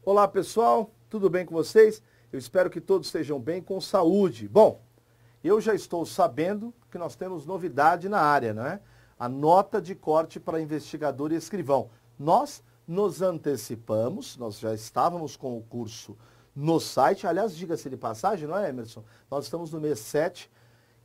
Olá pessoal, tudo bem com vocês? Eu espero que todos estejam bem, com saúde. Bom, eu já estou sabendo que nós temos novidade na área, não é? A nota de corte para investigador e escrivão. Nós nos antecipamos, nós já estávamos com o curso no site, aliás, diga-se de passagem, não é, Emerson? Nós estamos no mês 7,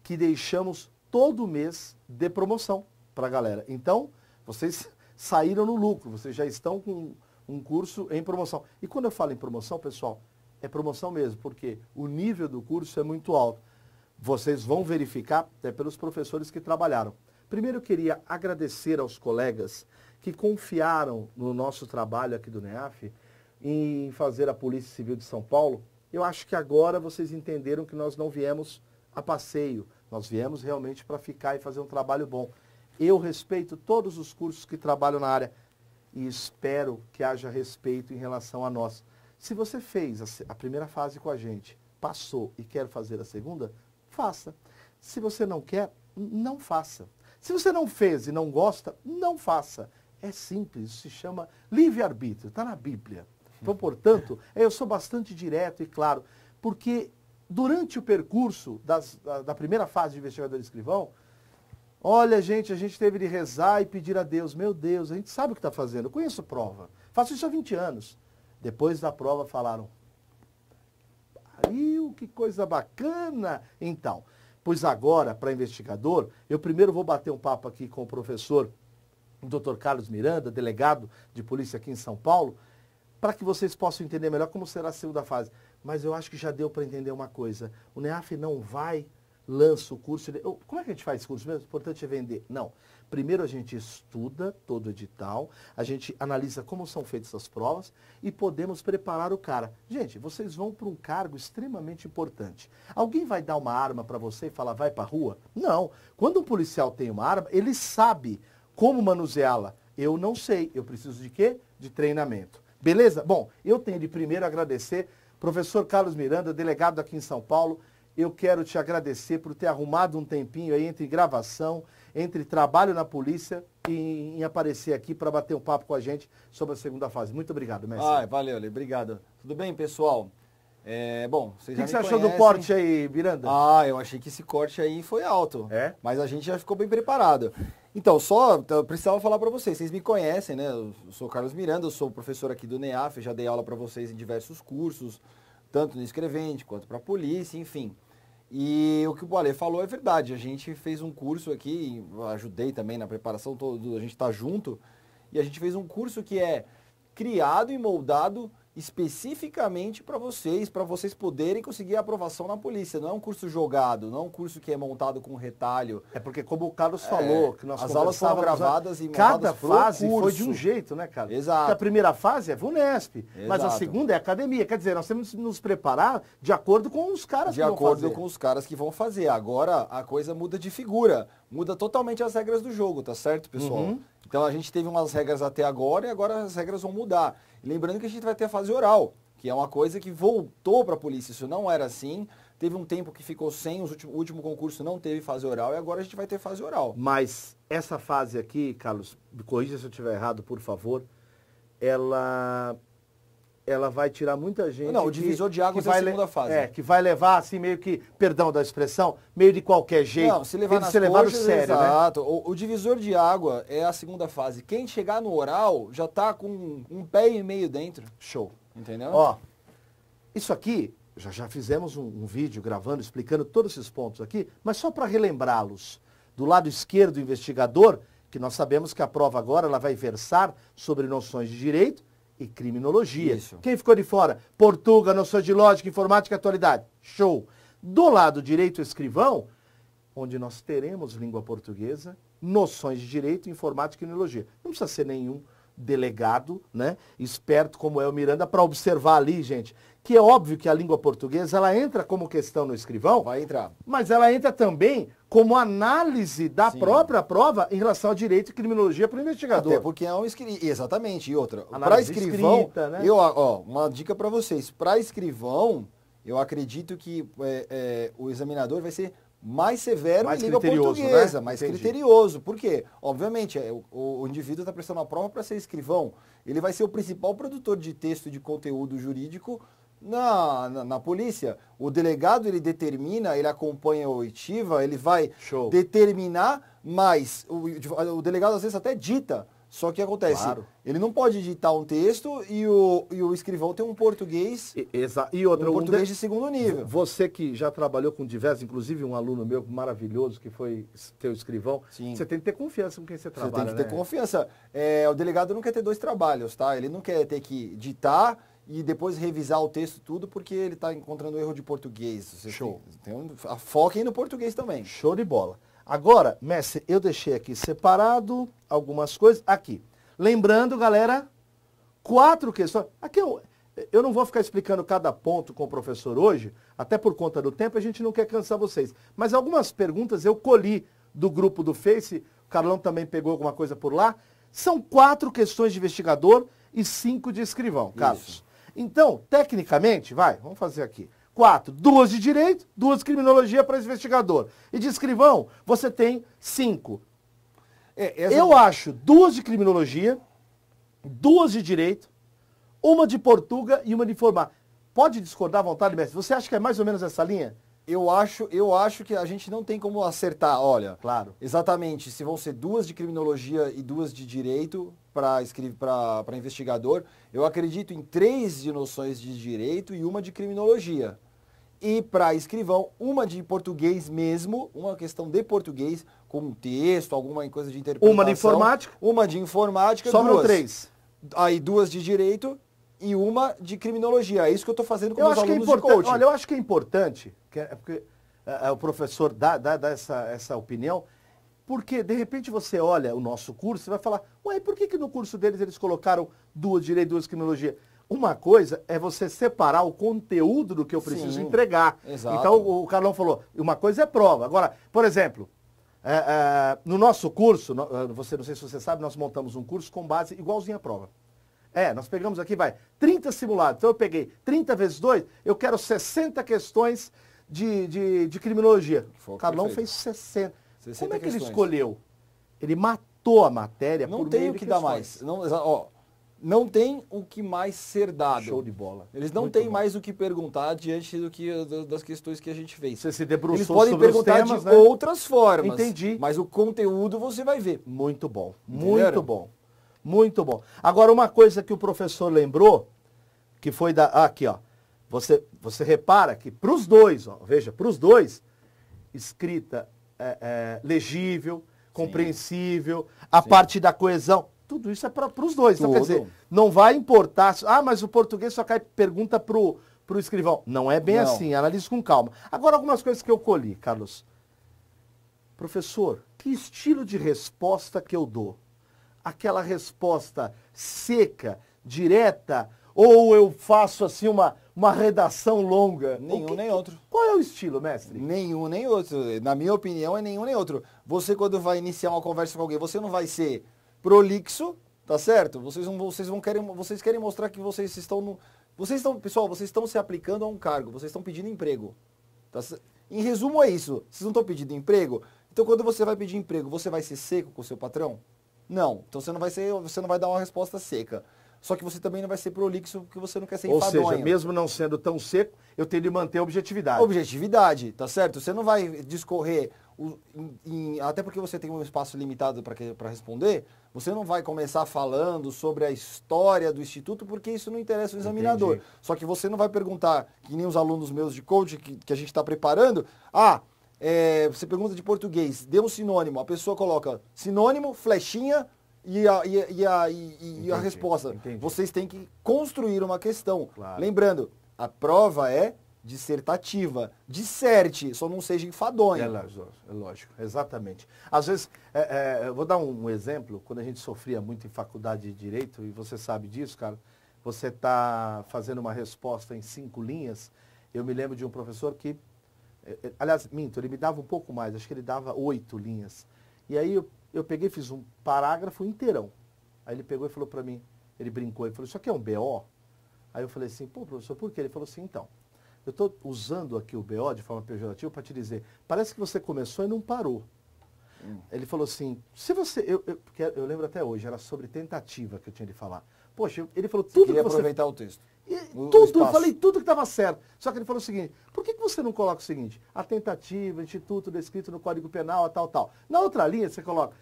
que deixamos todo mês de promoção para a galera. Então, vocês saíram no lucro, vocês já estão com um curso em promoção. E quando eu falo em promoção, pessoal, é promoção mesmo, porque o nível do curso é muito alto. Vocês vão verificar até pelos professores que trabalharam. Primeiro eu queria agradecer aos colegas que confiaram no nosso trabalho aqui do NEAF em fazer a Polícia Civil de São Paulo. Eu acho que agora vocês entenderam que nós não viemos a passeio, nós viemos realmente para ficar e fazer um trabalho bom. Eu respeito todos os cursos que trabalham na área e espero que haja respeito em relação a nós. Se você fez a primeira fase com a gente, passou e quer fazer a segunda, faça. Se você não quer, não faça. Se você não fez e não gosta, não faça. É simples, isso se chama livre-arbítrio, está na Bíblia. Então, portanto, eu sou bastante direto e claro, porque durante o percurso da primeira fase de investigador e escrivão, olha, gente, a gente teve de rezar e pedir a Deus. Meu Deus, a gente sabe o que está fazendo. Eu conheço prova. Faço isso há 20 anos. Depois da prova falaram, pariu, que coisa bacana. Então, pois agora, para investigador, eu primeiro vou bater um papo aqui com o professor Dr. Carlos Miranda, delegado de polícia aqui em São Paulo, para que vocês possam entender melhor como será a segunda fase. Mas eu acho que já deu para entender uma coisa. O NEAF não vai, lança o curso. Como é que a gente faz esse curso mesmo? O importante é vender. Não. Primeiro a gente estuda todo o edital, a gente analisa como são feitas as provas e podemos preparar o cara. Gente, vocês vão para um cargo extremamente importante. Alguém vai dar uma arma para você e falar, vai para a rua? Não. Quando um policial tem uma arma, ele sabe como manuseá-la. Eu não sei. Eu preciso de quê? De treinamento. Beleza? Bom, eu tenho de primeiro agradecer professor Carlos Miranda, delegado aqui em São Paulo. Eu quero te agradecer por ter arrumado um tempinho aí entre gravação, entre trabalho na polícia e em aparecer aqui para bater um papo com a gente sobre a segunda fase. Muito obrigado, mestre. Valeu, obrigado. Tudo bem, pessoal? Bom, vocês já me conhecem. O que você achou do corte aí, Miranda? Eu achei que esse corte aí foi alto. É? Mas a gente já ficou bem preparado. Então, eu precisava falar para vocês me conhecem, né? Eu sou o Carlos Miranda, eu sou professor aqui do NEAF, já dei aula para vocês em diversos cursos, tanto no escrevente quanto para a polícia, enfim. E o que o Ale falou é verdade, a gente fez um curso aqui, ajudei também na preparação, a gente está junto, e a gente fez um curso que é criado e moldado especificamente para vocês poderem conseguir a aprovação na polícia. Não é um curso jogado, não é um curso que é montado com retalho. É porque, como o Carlos falou, que nós as aulas foram gravadas e montadas cada fase foi de um jeito, né, Carlos? Exato. Porque a primeira fase é VUNESP, mas a Exato. segunda é academia. Quer dizer, nós temos que nos preparar de acordo com os caras que vão fazer. De acordo com os caras que vão fazer. Agora a coisa muda de figura, muda totalmente as regras do jogo, tá certo, pessoal? Uhum. Então a gente teve umas regras até agora e agora as regras vão mudar. E lembrando que a gente vai ter a fase oral, que é uma coisa que voltou para a polícia. Isso não era assim. Teve um tempo que ficou sem, o último concurso não teve fase oral e agora a gente vai ter fase oral. Mas essa fase aqui, Carlos, me corrija se eu estiver errado, por favor, ela vai tirar muita gente. Não, o divisor de águas é a segunda fase. Que vai levar assim meio que, perdão da expressão, meio de qualquer jeito. Não, se levar nas levado coxas, sério, exato. Né? O divisor de água é a segunda fase. Quem chegar no oral já tá com um pé e meio dentro. Show. Entendeu? Ó, isso aqui, já fizemos um vídeo gravando, explicando todos esses pontos aqui, mas só para relembrá-los. Do lado esquerdo do investigador, que nós sabemos que a prova agora ela vai versar sobre noções de direito e criminologia. Isso. Quem ficou de fora? Portuga, noções de lógica, informática e atualidade. Show. Do lado direito escrivão, onde nós teremos língua portuguesa, noções de direito, informática e criminologia. Não precisa ser nenhum delegado, né, esperto como é o Miranda, para observar ali, gente, que é óbvio que a língua portuguesa, ela entra como questão no escrivão. Vai entrar. Mas ela entra também como análise da Sim. própria prova em relação ao direito e criminologia para o investigador. Até porque é um escrivão. Exatamente. E outra, para Análise escrivão, escrita, né? uma dica para vocês. Para escrivão, eu acredito que o examinador vai ser mais severo Mais em língua criterioso, portuguesa, né? mais Entendi. criterioso. Por quê? Obviamente, o indivíduo está prestando a prova para ser escrivão. Ele vai ser o principal produtor de texto e de conteúdo jurídico na polícia. O delegado, ele determina, ele acompanha a oitiva, ele vai Show. determinar, mas o delegado às vezes até dita. Só que acontece, Claro. ele não pode ditar um texto e o escrivão tem um português, E outra, um português de segundo nível. Você que já trabalhou com diversos, inclusive um aluno meu maravilhoso, que foi teu escrivão, Sim. você tem que ter confiança com quem você trabalha, Você tem que ter né? confiança. O delegado não quer ter dois trabalhos, tá? Ele não quer ter que ditar e depois revisar o texto tudo porque ele está encontrando erro de português. Show. Foquem no português também. Show de bola. Agora, mestre, eu deixei aqui separado algumas coisas. Aqui. Lembrando, galera, 4 questões. Aqui eu não vou ficar explicando cada ponto com o professor hoje, até por conta do tempo, a gente não quer cansar vocês. Mas algumas perguntas eu colhi do grupo do Face, o Carlão também pegou alguma coisa por lá. São 4 questões de investigador e 5 de escrivão, Carlos. Isso. Então, tecnicamente, vamos fazer aqui. 4, 2 de direito, 2 de criminologia para investigador. E de escrivão, você tem 5. Eu acho 2 de criminologia, 2 de direito, 1 de Portuga e 1 de informática. Pode discordar à vontade, mestre? Você acha que é mais ou menos essa linha? Eu acho que a gente não tem como acertar, olha. Claro. Exatamente, se vão ser 2 de criminologia e 2 de direito para investigador, eu acredito em 3 de noções de direito e 1 de criminologia. E para escrivão, 1 de português mesmo, uma questão de português, com um texto, alguma coisa de interpretação. 1 de informática. 1 de informática, Sobram 2. 3. Aí 2 de direito e 1 de criminologia. É isso que eu estou fazendo com Eu os acho que é alunos de importante. coaching. Olha, eu acho que é importante, porque o professor dá essa opinião, porque de repente você olha o nosso curso e vai falar, ué, por que no curso deles eles colocaram 2 de direito e 2 de criminologia? Uma coisa é você separar o conteúdo do que eu preciso Sim, entregar. exato. Então o Carlão falou, uma coisa é prova. Agora, por exemplo, no nosso curso, não sei se você sabe, nós montamos um curso com base igualzinho à prova. Nós pegamos aqui, 30 simulados. Então eu peguei 30 vezes 2, eu quero 60 questões de criminologia. O Carlão perfeito. fez 60. 60 Como é que ele questões. escolheu? Ele matou a matéria Não por tem meio o de que dar questões. mais. Não tem o que mais ser dado. Show de bola. Eles não Muito têm bom. mais o que perguntar diante das questões que a gente fez. Você se debruçou Eles podem sobre os perguntar temas, de né? outras formas. Entendi. Mas o conteúdo você vai ver. Muito bom, Entenderam? muito bom, muito bom. Agora, uma coisa que o professor lembrou, que foi aqui, ó. Você repara que para os dois, ó, veja, para os dois, escrita legível, compreensível, a parte da coesão, tudo isso é para os dois. Então, quer dizer, não vai importar, mas o português só cai pergunta pro escrivão. Não é bem Não. assim, analise com calma. Agora, algumas coisas que eu colhi, Carlos. Professor, que estilo de resposta que eu dou? Aquela resposta seca, direta, ou eu faço assim uma redação longa? Nenhum nem outro. Qual é o estilo, mestre? Nenhum nem outro. Na minha opinião, é nenhum nem outro. Você, quando vai iniciar uma conversa com alguém, você não vai ser prolixo, tá certo? Vocês querem mostrar que vocês estão pessoal, vocês estão se aplicando a um cargo, vocês estão pedindo emprego. Tá? Em resumo é isso. Vocês não estão pedindo emprego? Então, quando você vai pedir emprego, você vai ser seco com o seu patrão? Não. Então você não vai dar uma resposta seca. Só que você também não vai ser prolixo porque você não quer ser enfadonho. Ou seja, mesmo não sendo tão seco, eu tenho de manter a objetividade. Objetividade, tá certo? Você não vai discorrer, até porque você tem um espaço limitado para responder, você não vai começar falando sobre a história do Instituto, porque isso não interessa o examinador. Entendi. Só que você não vai perguntar, que nem os alunos meus de coaching que a gente está preparando, você pergunta de português, dê um sinônimo, a pessoa coloca sinônimo, flechinha, e a resposta. Entendi. Vocês têm que construir uma questão. Claro. Lembrando, a prova é dissertativa. Disserte, só não seja enfadonho. É lógico, exatamente. Às vezes, eu vou dar um exemplo, quando a gente sofria muito em faculdade de Direito, e você sabe disso, cara, você está fazendo uma resposta em 5 linhas, eu me lembro de um professor que, aliás, minto, ele me dava um pouco mais, acho que ele dava 8 linhas. E aí eu peguei e fiz um parágrafo inteirão. Aí ele pegou e falou para mim, ele brincou, ele falou, isso aqui é um BO? Aí eu falei assim, pô, professor, por quê? Ele falou assim, então, eu estou usando aqui o BO de forma pejorativa para te dizer, parece que você começou e não parou. Ele falou assim, se você, eu lembro até hoje, era sobre tentativa que eu tinha de falar. Poxa, ele falou tudo que você... aproveitar o texto. Tudo, eu falei tudo que estava certo. Só que ele falou o seguinte, por que você não coloca o seguinte? A tentativa, instituto descrito no Código Penal, tal. Na outra linha você coloca,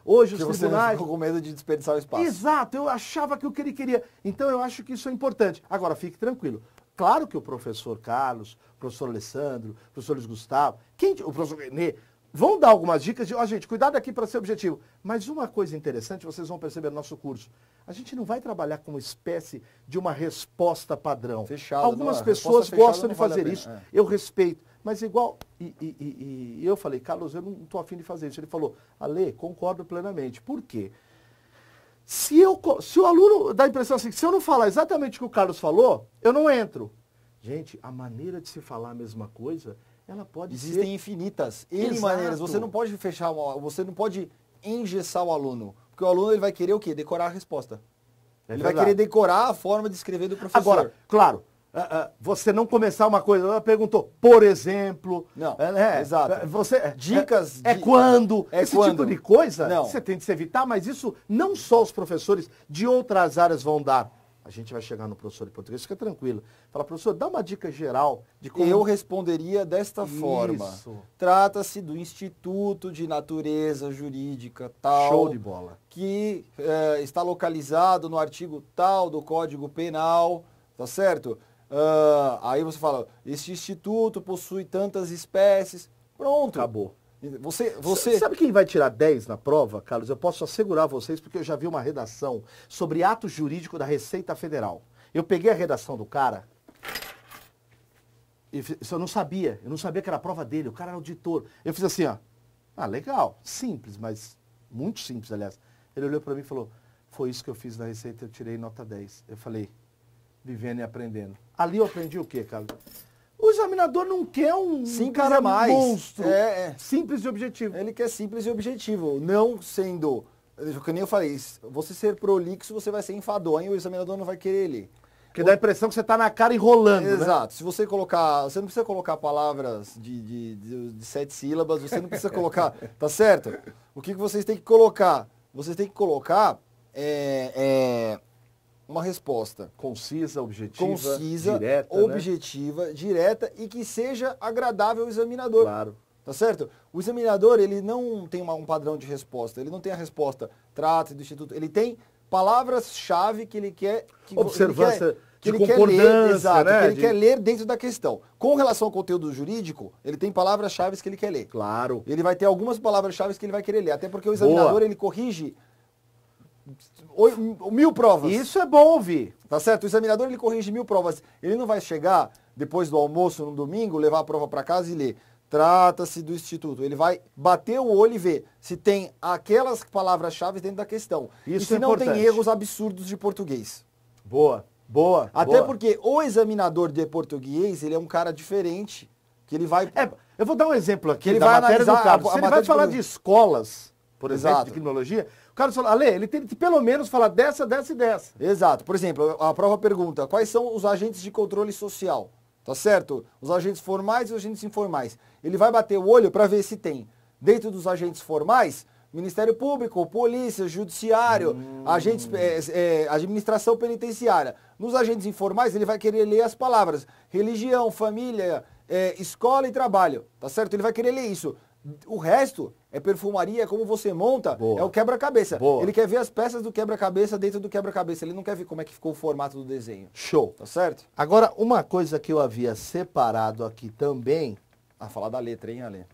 hoje os tribunais... Você ficou com medo de desperdiçar o espaço. Exato, eu achava que o que ele queria. Então eu acho que isso é importante. Agora, fique tranquilo. Claro que o professor Carlos, o professor Alessandro, o professor Luiz Gustavo, o professor Renê, vão dar algumas dicas de, gente, cuidado aqui para ser objetivo. Mas uma coisa interessante, vocês vão perceber no nosso curso, a gente não vai trabalhar com uma espécie de uma resposta padrão. Fechado, algumas pessoas gostam de fazer isso, eu respeito. Mas igual, e eu falei, Carlos, eu não estou afim de fazer isso. Ele falou, Ale, concordo plenamente. Por quê? Se o aluno dá a impressão assim, se eu não falar exatamente o que o Carlos falou, eu não entro. Gente, a maneira de se falar a mesma coisa, ela pode Existem infinitas maneiras. Você não pode fechar, você não pode engessar o aluno. Porque o aluno ele vai querer o quê? Decorar a resposta. Ele vai querer decorar a forma de escrever do professor. Agora, claro, você não começar uma coisa, ela perguntou, por exemplo. Não, exato. Dicas. Quando. Esse quando. tipo de coisa, não. Você tem de se evitar, mas isso não só os professores de outras áreas vão dar. A gente vai chegar no professor de português, fica tranquilo. Fala, professor, dá uma dica geral de como... Eu responderia desta forma. Trata-se do Instituto de Natureza Jurídica tal. Show de bola. Que está localizado no artigo tal do Código Penal, tá certo? Aí você fala, este instituto possui tantas espécies. Pronto. Acabou. Você... Sabe quem vai tirar 10 na prova, Carlos? Eu posso assegurar a vocês, porque eu já vi uma redação sobre ato jurídico da Receita Federal. Eu peguei a redação do cara, e eu não sabia que era a prova dele, o cara era auditor. Eu fiz assim, ó, legal, simples, mas muito simples, aliás. Ele olhou para mim e falou, foi isso que eu fiz na Receita, eu tirei nota 10. Eu falei, vivendo e aprendendo. Ali eu aprendi o quê, Carlos? O examinador não quer um cara monstro, simples e objetivo. Ele quer simples e objetivo, não sendo, que nem eu falei, você ser prolixo, você vai ser enfadonho, o examinador não vai querer ler. Porque dá a impressão que você está na cara enrolando, Exato. Se você colocar, você não precisa colocar palavras de 7 sílabas, você não precisa colocar, tá certo? O que vocês têm que colocar? Vocês têm que colocar uma resposta concisa, objetiva, direta e que seja agradável ao examinador. Claro. Tá certo? O examinador, ele não tem um padrão de resposta, ele não tem a resposta trata do instituto, ele tem palavras-chave que ele quer... Observância que de ele concordância, quer ler, exato, né? Que ele quer ler dentro da questão. Com relação ao conteúdo jurídico, ele tem palavras-chave que ele quer ler. Claro. Ele vai ter algumas palavras-chave que ele vai querer ler, até porque o examinador, ele corrige 1000 provas. Isso é bom ouvir. Tá certo? O examinador, ele corrige 1000 provas. Ele não vai chegar, depois do almoço, no domingo, levar a prova para casa e ler. Trata-se do instituto. Ele vai bater o olho e ver se tem aquelas palavras-chave dentro da questão. Isso e se não tem erros absurdos de português. Boa. Até porque o examinador de português, ele é um cara diferente, que ele vai... eu vou dar um exemplo aqui ele da vai matéria do Carlos. Se ele vai falar de de escolas, por exemplo, Exato. de criminologia, o Carlos fala, Ale, ele tem que pelo menos falar dessa e dessa. Exato. Por exemplo, a prova pergunta, quais são os agentes de controle social? Tá certo? Os agentes formais e os agentes informais. Ele vai bater o olho para ver se tem, dentro dos agentes formais, Ministério Público, Polícia, Judiciário, agentes, administração penitenciária. Nos agentes informais, ele vai querer ler as palavras religião, família, escola e trabalho. Tá certo? Ele vai querer ler isso. O resto é perfumaria, é como você monta, é o quebra-cabeça. Ele quer ver as peças do quebra-cabeça dentro do quebra-cabeça. Ele não quer ver como é que ficou o formato do desenho. Show. Tá certo? Agora, uma coisa que eu havia separado aqui também... falar da letra, hein, Ale?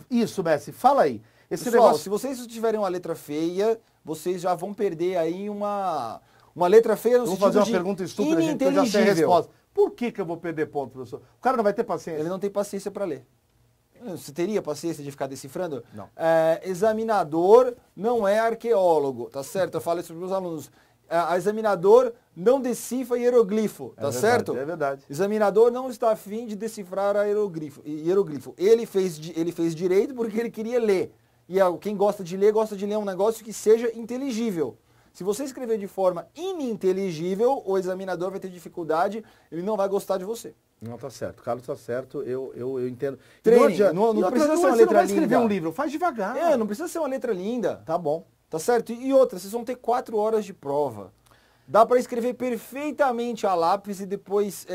Isso, Messi, fala aí. Pessoal, se vocês tiverem uma letra feia, vocês já vão perder aí uma letra feia no sentido de vou fazer uma pergunta estúpida, gente, que eu já sei a resposta. Por que eu vou perder ponto, professor? O cara não vai ter paciência. Ele não tem paciência para ler. Você teria paciência de ficar decifrando? Não. Examinador não é arqueólogo, tá certo? Eu falo isso para os meus alunos. Examinador não decifra hieroglifo, tá certo? É verdade. Examinador não está afim de decifrar hieroglifo. Ele fez direito porque ele queria ler. E quem gosta de ler um negócio que seja inteligível. Se você escrever de forma ininteligível, o examinador vai ter dificuldade, ele não vai gostar de você. Não, tá certo. Carlos tá certo, eu entendo. Treine, não precisa ser uma letra linda. Você não vai escrever um livro, faz devagar. Não precisa ser uma letra linda. Tá bom. Tá certo? E outra, vocês vão ter 4 horas de prova. Dá para escrever perfeitamente a lápis e depois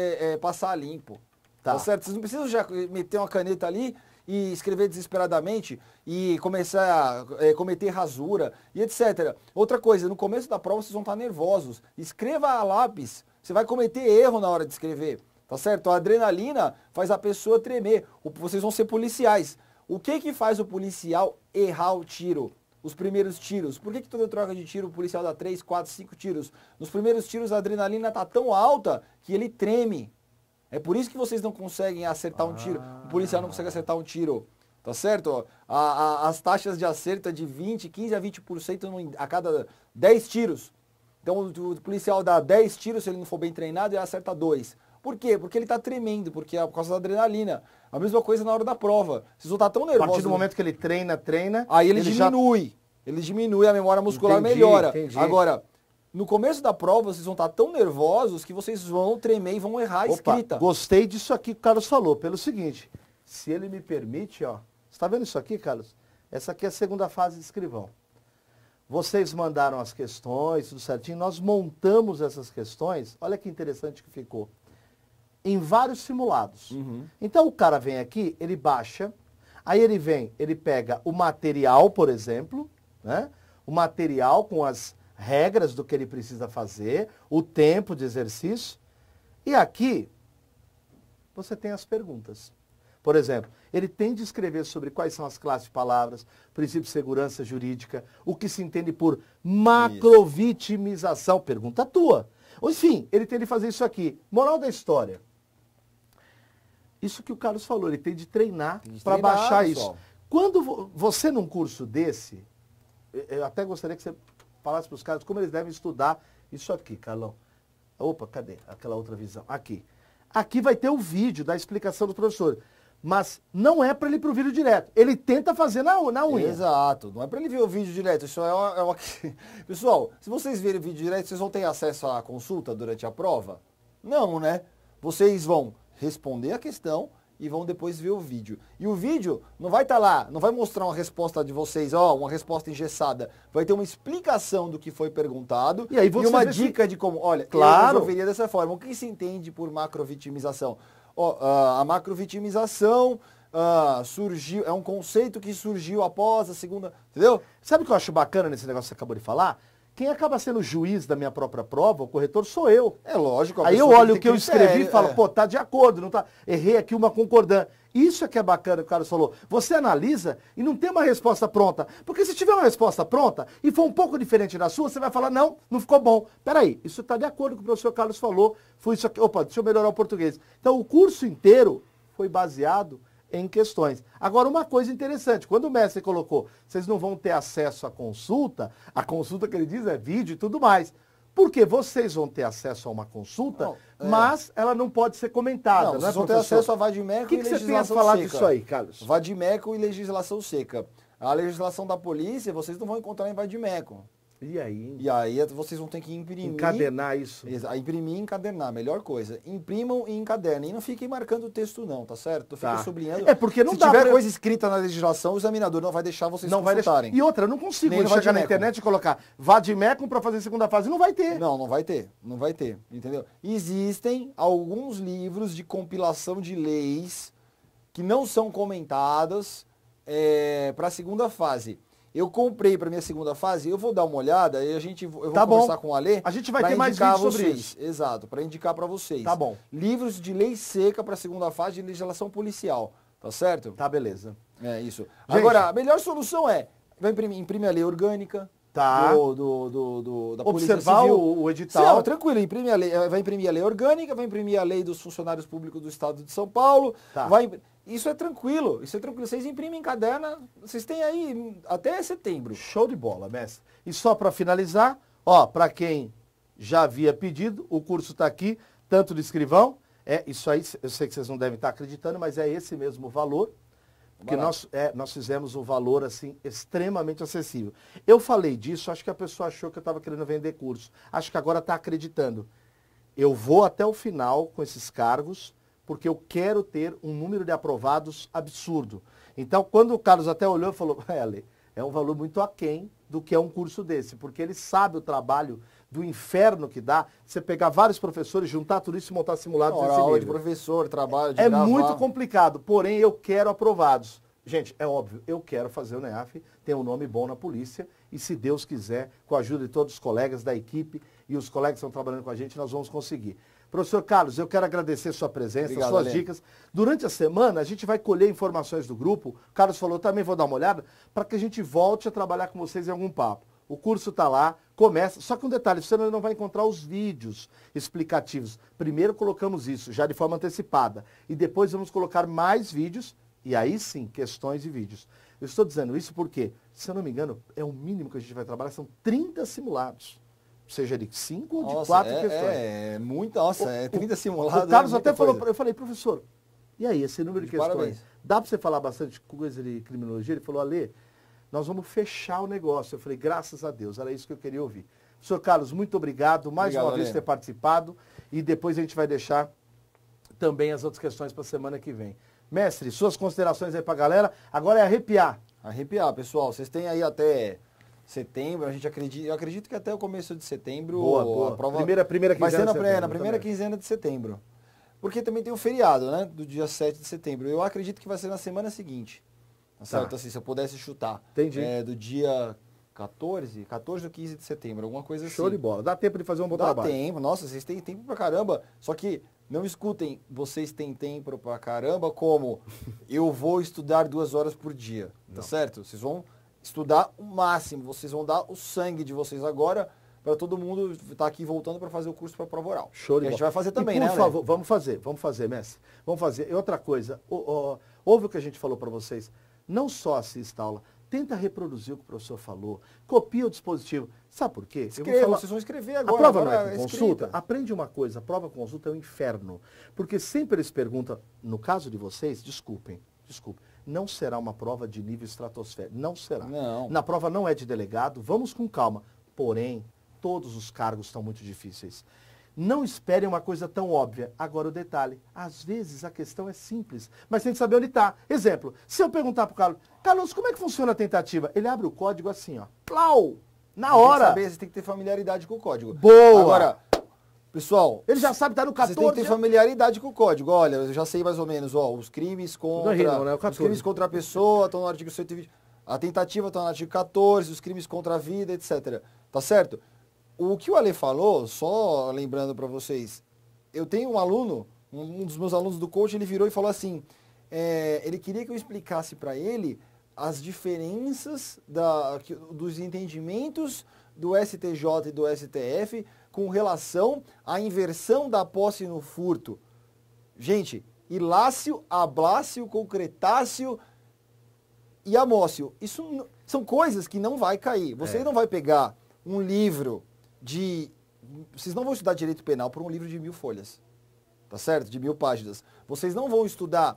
passar limpo. Tá certo? Vocês não precisam já meter uma caneta ali e escrever desesperadamente e começar a cometer rasura e etc. Outra coisa, no começo da prova vocês vão estar nervosos. Escreva a lápis. Você vai cometer erro na hora de escrever. Tá certo? A adrenalina faz a pessoa tremer. Vocês vão ser policiais. O que faz o policial errar o tiro? Os primeiros tiros. Por que toda troca de tiro o policial dá 3, 4, 5 tiros? Nos primeiros tiros a adrenalina tá tão alta que ele treme. É por isso que vocês não conseguem acertar um tiro. O policial não consegue acertar um tiro. Tá certo? As taxas de acerto é de 15 a 20% a cada 10 tiros. Então o policial dá 10 tiros, se ele não for bem treinado, ele acerta 2. Por quê? Porque ele tá tremendo, porque é por causa da adrenalina. A mesma coisa na hora da prova. Vocês vão estar tão nervosos. A partir do momento que ele treina, aí ele diminui. Ele diminui, a memória muscular melhora. Entendi. Agora, no começo da prova, vocês vão estar tão nervosos que vocês vão tremer e vão errar a escrita. Gostei disso aqui que o Carlos falou, pelo seguinte, se ele me permite, ó, você tá vendo isso aqui, Carlos? Essa aqui é a segunda fase de escrivão. Vocês mandaram as questões, tudo certinho, nós montamos essas questões, olha que interessante que ficou, em vários simulados. Então o cara vem aqui, ele baixa, aí ele vem, ele pega o material, por exemplo, né? O material com as regras do que ele precisa fazer, o tempo de exercício, e aqui você tem as perguntas. Por exemplo, ele tem de escrever sobre quais são as classes de palavras, princípio de segurança jurídica, o que se entende por macrovitimização, pergunta tua. Enfim, ele tem de fazer isso aqui. Moral da história. Isso que o Carlos falou, ele tem de treinar para baixar pessoal. Isso. Quando você num curso desse, eu até gostaria que você falasse para os caras como eles devem estudar isso aqui, Carlão. Opa, cadê aquela outra visão? Aqui. Aqui vai ter o vídeo da explicação do professor. Mas não é para ele ir para o vídeo direto. Ele tenta fazer na unha. Exato. Não é para ele ver o vídeo direto. Isso é uma... Pessoal, se vocês verem o vídeo direto, vocês vão ter acesso à consulta durante a prova? Não, né? Vocês vão responder a questão e vão depois ver o vídeo. E o vídeo não vai estar lá, não vai mostrar uma resposta de vocês, uma resposta engessada. Vai ter uma explicação do que foi perguntado e, aí você uma dica de como, olha, claro. Eu resolveria dessa forma. O que se entende por macrovitimização? A macrovitimização surgiu, é um conceito que surgiu após a segunda, entendeu? Sabe o que eu acho bacana nesse negócio que você acabou de falar? Quem acaba sendo juiz da minha própria prova, o corretor, sou eu. É lógico. Aí eu olho o que eu escrevi e falo, pô, tá de acordo, não tá? Errei aqui uma concordância. Isso é que é bacana que o Carlos falou. Você analisa e não tem uma resposta pronta. Porque se tiver uma resposta pronta e for um pouco diferente da sua, você vai falar, não ficou bom. Peraí, isso está de acordo com o que o professor Carlos falou. Foi isso aqui. Opa, deixa eu melhorar o português. Então o curso inteiro foi baseado em questões. Agora, uma coisa interessante, quando o mestre colocou, vocês não vão ter acesso à consulta, a consulta que ele diz é vídeo e tudo mais. Porque vocês vão ter acesso a uma consulta, mas ela não pode ser comentada. Não, vocês vão ter acesso a vadimeco e legislação seca. O que você tem a falar disso aí, Carlos? Vadimeco e legislação seca. A legislação da polícia, vocês não vão encontrar em vadimeco. E aí? Hein? E aí vocês vão ter que imprimir. Encadernar isso. Imprimir e encadernar, melhor coisa. Imprimam e encadernem. E não fiquem marcando o texto não, tá certo? Fiquem sublinhando. É porque não dá. Se tiver coisa escrita na legislação, o examinador não vai deixar vocês consultarem. E outra, eu não consigo chegar na internet e colocar vadimeco para fazer segunda fase. Não vai ter. Não vai ter. Não vai ter. Entendeu? Existem alguns livros de compilação de leis que não são comentadas para a segunda fase. Eu comprei para minha segunda fase, eu vou dar uma olhada e eu vou conversar com o Alê. A gente vai ter mais vídeos sobre isso. Exato, para indicar para vocês. Tá bom. Livros de lei seca para a segunda fase de legislação policial, tá certo? Tá, beleza. É isso. Gente, agora, a melhor solução vai imprimir a lei orgânica. Tá. Da Polícia Observar Civil. o edital. Sim, tranquilo, vai imprimir a lei orgânica, vai imprimir a lei dos funcionários públicos do Estado de São Paulo. Tá. Isso é tranquilo. Vocês imprimem em caderno, vocês têm aí até setembro. Show de bola, mestre. E só para finalizar, para quem já havia pedido, o curso está aqui, tanto de escrivão, isso aí, eu sei que vocês não devem estar acreditando, mas é esse mesmo valor. Porque nós fizemos um valor assim extremamente acessível. Eu falei disso, acho que a pessoa achou que eu estava querendo vender curso. Acho que agora está acreditando. Eu vou até o final com esses cargos, porque eu quero ter um número de aprovados absurdo. Então, quando o Carlos até olhou e falou, Ale, é um valor muito aquém do que é um curso desse, porque ele sabe o trabalho do inferno que dá você pegar vários professores, juntar tudo isso e montar simulados desse aula nível. de professor, trabalho de É gravar. muito complicado, porém eu quero aprovados. Gente, é óbvio, eu quero fazer o NEAF, ter um nome bom na polícia e se Deus quiser, com a ajuda de todos os colegas da equipe e os colegas que estão trabalhando com a gente, nós vamos conseguir. Professor Carlos, eu quero agradecer sua presença, Obrigado, suas Ale. dicas. Durante a semana, a gente vai colher informações do grupo. O Carlos falou, também vou dar uma olhada, para que a gente volte a trabalhar com vocês em algum papo. O curso está lá, começa. Só que um detalhe, você não vai encontrar os vídeos explicativos. Primeiro colocamos isso, já de forma antecipada. E depois vamos colocar mais vídeos, e aí sim, questões e vídeos. Eu estou dizendo isso porque, se eu não me engano, é o mínimo que a gente vai trabalhar, são 30 simulados. Seja de 5 ou de 4 questões. É muito, nossa, é 30 simulados. O Carlos é até falou, coisa. eu falei, professor, e aí, esse número de questões, Parabéns. dá para você falar bastante coisa de criminologia? Ele falou, Ale, nós vamos fechar o negócio. Eu falei, graças a Deus, era isso que eu queria ouvir. Professor Carlos, muito obrigado mais Obrigado, uma vez Ale. por ter participado e depois a gente vai deixar também as outras questões para a semana que vem. Mestre, suas considerações aí para a galera, agora é arrepiar. Arrepiar, pessoal. Vocês têm aí até setembro, eu acredito que até o começo de setembro Boa. a prova Primeira vai ser quinzena de setembro, na primeira também. quinzena de setembro. Porque também tem o feriado, né? Do dia 7 de setembro. Eu acredito que vai ser na semana seguinte. Tá certo? Assim, se eu pudesse chutar. Entendi. Do dia 14 ou 15 de setembro, alguma coisa assim. Show de bola. Dá tempo de fazer um bom Dá trabalho. tempo, nossa, vocês têm tempo pra caramba. Só que não escutem, vocês têm tempo pra caramba como eu vou estudar 2 horas por dia, tá certo? Vocês vão estudar o máximo, vocês vão dar o sangue de vocês agora para todo mundo estar aqui voltando para fazer o curso para prova oral. Show de que bola. a gente vai fazer também, e, né, por favor, vamos fazer, mestre. Vamos fazer. E outra coisa, ouve o que a gente falou para vocês. Não só assista a aula, tenta reproduzir o que o professor falou, copia o dispositivo. Sabe por quê? Vocês vão escrever agora. A prova agora não é com consulta? Aprende uma coisa, a prova com consulta é um inferno. Porque sempre eles perguntam, no caso de vocês, desculpem, não será uma prova de nível estratosférico, não será. Não. Na prova não é de delegado, vamos com calma. Porém, todos os cargos estão muito difíceis. Não esperem uma coisa tão óbvia. Agora o detalhe, às vezes a questão é simples, mas tem que saber onde está. Exemplo, se eu perguntar para o Carlos, Carlos, como é que funciona a tentativa? Ele abre o código assim, ó, plau, na hora. Você tem que ter familiaridade com o código. Boa. Agora, pessoal, Ele já sabe, tá no 14. vocês têm que ter familiaridade com o código. Olha, eu já sei mais ou menos, os crimes contra... né? O 14. Os crimes contra a pessoa estão no artigo 120. A tentativa está no artigo 14, os crimes contra a vida, etc. Tá certo? O que o Ale falou, só lembrando para vocês, eu tenho um aluno, um dos meus alunos do coach, ele virou e falou assim, ele queria que eu explicasse para ele as diferenças dos entendimentos do STJ e do STF com relação à inversão da posse no furto. Gente, ilácio, ablácio, concretácio e amócio. Isso são coisas que não vai cair. Você não vai pegar um livro vocês não vão estudar direito penal por um livro de 1000 folhas. Tá certo? De 1000 páginas. Vocês não vão estudar...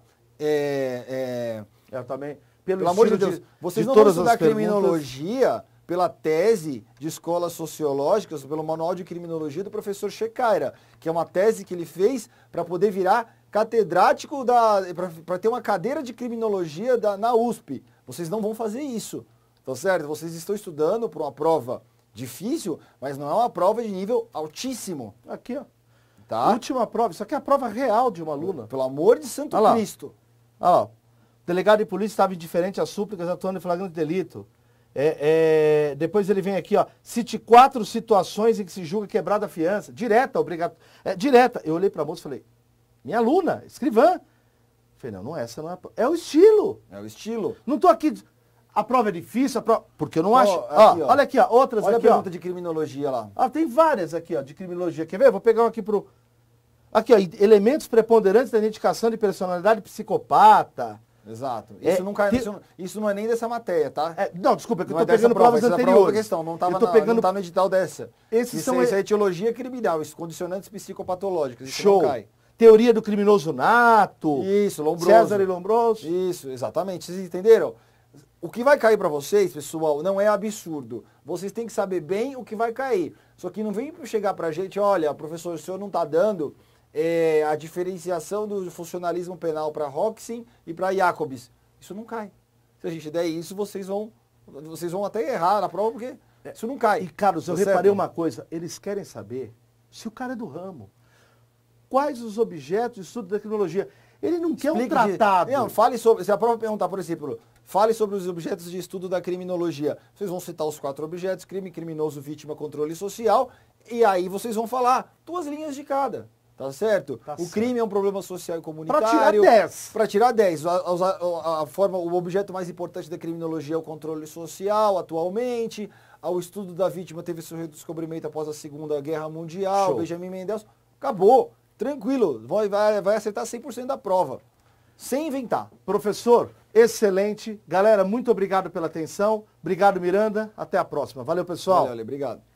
Eu também... Pelo amor de Deus, vocês não vão estudar criminologia pela tese de escolas sociológicas, pelo manual de criminologia do professor Checaira, que é uma tese que ele fez para poder virar catedrático, para ter uma cadeira de criminologia na USP. Vocês não vão fazer isso, tá certo? Vocês estão estudando para uma prova difícil, mas não é uma prova de nível altíssimo. Aqui, ó. Tá? Última prova, isso aqui é a prova real de uma aluna. Pelo amor de Santo Olha lá. Cristo. Ó, o delegado de polícia estava indiferente às súplicas atuando em flagrante delito. Depois ele vem aqui, ó. Cite 4 situações em que se julga quebrada a fiança. Direta, obrigado. Direta. Eu olhei para a moça e falei, minha aluna, escrivã. Falei, não, essa não é. É o estilo. É o estilo. Não tô aqui. A prova é difícil, porque eu não acho. Aqui, ó. Olha aqui, ó. Outras Olha aqui, a pergunta ó. de criminologia lá. Tem várias aqui, ó, de criminologia. Quer ver? Vou pegar um aqui pro. Aqui, ó. Elementos preponderantes da identificação de personalidade psicopata. Exato. Isso não cai, isso não é nem dessa matéria, tá? Não, desculpa, é que eu Não tô é dessa pegando prova, provas essa é a anteriores. prova da questão, não estava não tá no edital dessa. Esses Isso são é etiologia criminal, isso, condicionantes psicopatológicos, isso Show. não cai. teoria do criminoso nato. Isso, Lombroso. César e Lombroso. Isso, exatamente. Vocês entenderam? O que vai cair para vocês, pessoal, não é absurdo. Vocês têm que saber bem o que vai cair. Só que não vem chegar pra gente, olha, professor, o senhor não está dando a diferenciação do funcionalismo penal para Roxin e para Jacobs. Isso não cai. Se a gente der isso, vocês vão até errar na prova, porque isso não cai. E, Carlos, eu reparei uma coisa. Eles querem saber se o cara é do ramo. Quais os objetos de estudo da tecnologia? Ele não quer um tratado. Não, fale sobre... Se a prova perguntar, por exemplo, fale sobre os objetos de estudo da criminologia. Vocês vão citar os 4 objetos: crime, criminoso, vítima, controle social. E aí vocês vão falar 2 linhas de cada. Tá certo? Tá o certo. crime é um problema social e comunitário. Para tirar 10. Para tirar 10. O objeto mais importante da criminologia é o controle social, atualmente. O estudo da vítima teve seu redescobrimento após a Segunda Guerra Mundial. Show. Benjamin Mendelssohn. Acabou. Tranquilo. Vai acertar 100% da prova. Sem inventar. Professor, excelente. Galera, muito obrigado pela atenção. Obrigado, Miranda. Até a próxima. Valeu, pessoal. Valeu, obrigado.